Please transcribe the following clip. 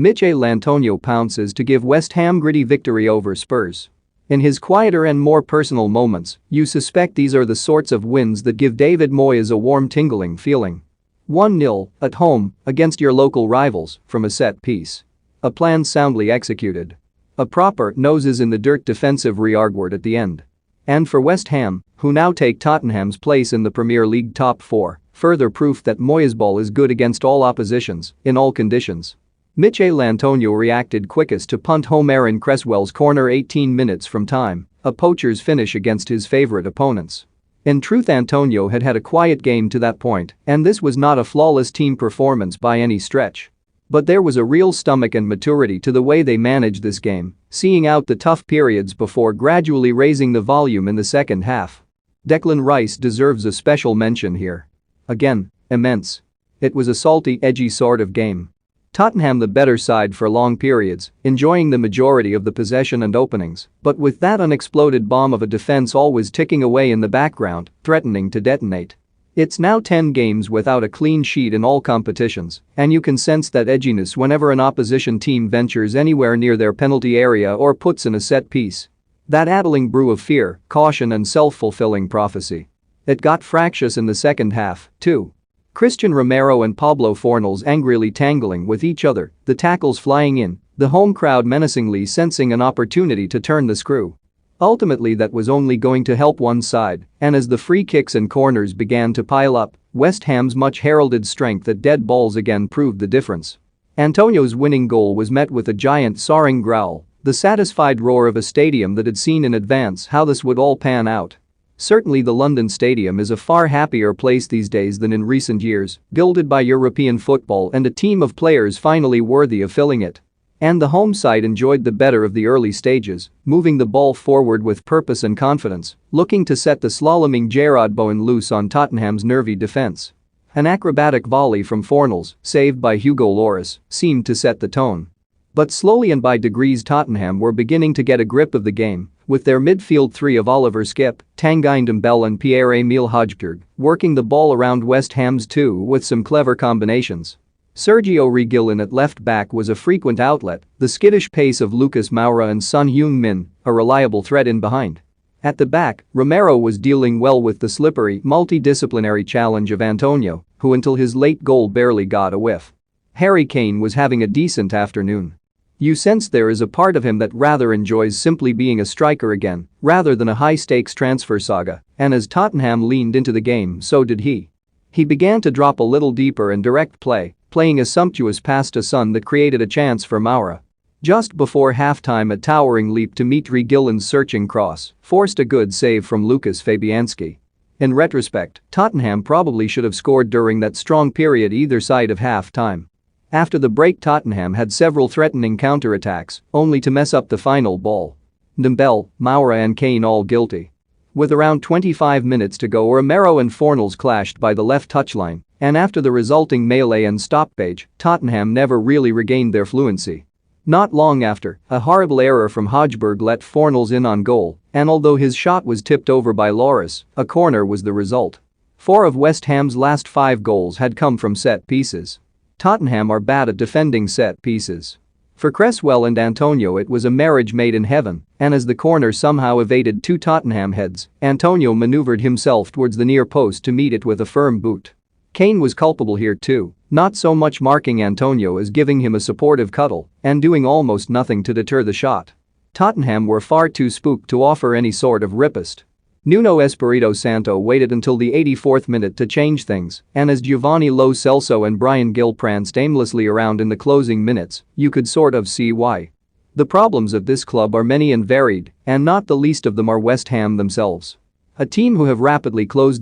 Michail Antonio pounces to give West Ham gritty victory over Spurs. In his quieter and more personal moments, you suspect these are the sorts of wins that give David Moyes a warm tingling feeling. 1-0 at home against your local rivals from a set piece. A plan soundly executed. A proper noses in the dirt defensive re-argued at the end. And for West Ham, who now take Tottenham's place in the Premier League top 4, further proof that Moyes' ball is good against all oppositions, in all conditions. Michail Antonio reacted quickest to punt home Aaron Cresswell's corner 18 minutes from time, a poacher's finish against his favourite opponents. In truth, Antonio had a quiet game to that point, and this was not a flawless team performance by any stretch. But there was a real stomach and maturity to the way they managed this game, seeing out the tough periods before gradually raising the volume in the second half. Declan Rice deserves a special mention here. Again, immense. It was a salty, edgy sort of game. Tottenham the better side for long periods, enjoying the majority of the possession and openings, but with that unexploded bomb of a defense always ticking away in the background, threatening to detonate. It's now 10 games without a clean sheet in all competitions, and you can sense that edginess whenever an opposition team ventures anywhere near their penalty area or puts in a set piece. That addling brew of fear, caution and self-fulfilling prophecy. It got fractious in the second half, too. Christian Romero and Pablo Fornals angrily tangling with each other, the tackles flying in, the home crowd menacingly sensing an opportunity to turn the screw. Ultimately that was only going to help one side, and as the free kicks and corners began to pile up, West Ham's much heralded strength at dead balls again proved the difference. Antonio's winning goal was met with a giant soaring growl, the satisfied roar of a stadium that had seen in advance how this would all pan out. Certainly the London Stadium is a far happier place these days than in recent years, gilded by European football and a team of players finally worthy of filling it. And the home side enjoyed the better of the early stages, moving the ball forward with purpose and confidence, looking to set the slaloming Jarrod Bowen loose on Tottenham's nervy defense. An acrobatic volley from Fornals, saved by Hugo Lloris, seemed to set the tone. But slowly and by degrees Tottenham were beginning to get a grip of the game, with their midfield three of Oliver Skipp, Tanguy Ndombele and Pierre-Emile Højbjerg working the ball around West Ham's two with some clever combinations. Sergio Reguilon at left-back was a frequent outlet, the skittish pace of Lucas Moura and Son Heung-min, a reliable threat in behind. At the back, Romero was dealing well with the slippery, multidisciplinary challenge of Antonio, who until his late goal barely got a whiff. Harry Kane was having a decent afternoon. You sense there is a part of him that rather enjoys simply being a striker again, rather than a high-stakes transfer saga, and as Tottenham leaned into the game so did he. He began to drop a little deeper in direct play, playing a sumptuous pass to Son that created a chance for Moura. Just before halftime a towering leap to meet Reguilon's searching cross forced a good save from Lucas Fabianski. In retrospect, Tottenham probably should have scored during that strong period either side of halftime. After the break Tottenham had several threatening counterattacks, only to mess up the final ball. Ndombele, Moura and Kane all guilty. With around 25 minutes to go Romero and Fornals clashed by the left touchline, and after the resulting melee and stoppage, Tottenham never really regained their fluency. Not long after, a horrible error from Højbjerg let Fornals in on goal, and although his shot was tipped over by Lloris, a corner was the result. 4 of West Ham's last 5 goals had come from set pieces. Tottenham are bad at defending set pieces. For Cresswell and Antonio it was a marriage made in heaven, and as the corner somehow evaded 2 Tottenham heads, Antonio maneuvered himself towards the near post to meet it with a firm boot. Kane was culpable here too, not so much marking Antonio as giving him a supportive cuddle and doing almost nothing to deter the shot. Tottenham were far too spooked to offer any sort of riposte. Nuno Espirito Santo waited until the 84th minute to change things, and as Giovanni Lo Celso and Brian Gill pranced aimlessly around in the closing minutes, you could sort of see why. The problems of this club are many and varied, and not the least of them are West Ham themselves. A team who have rapidly closed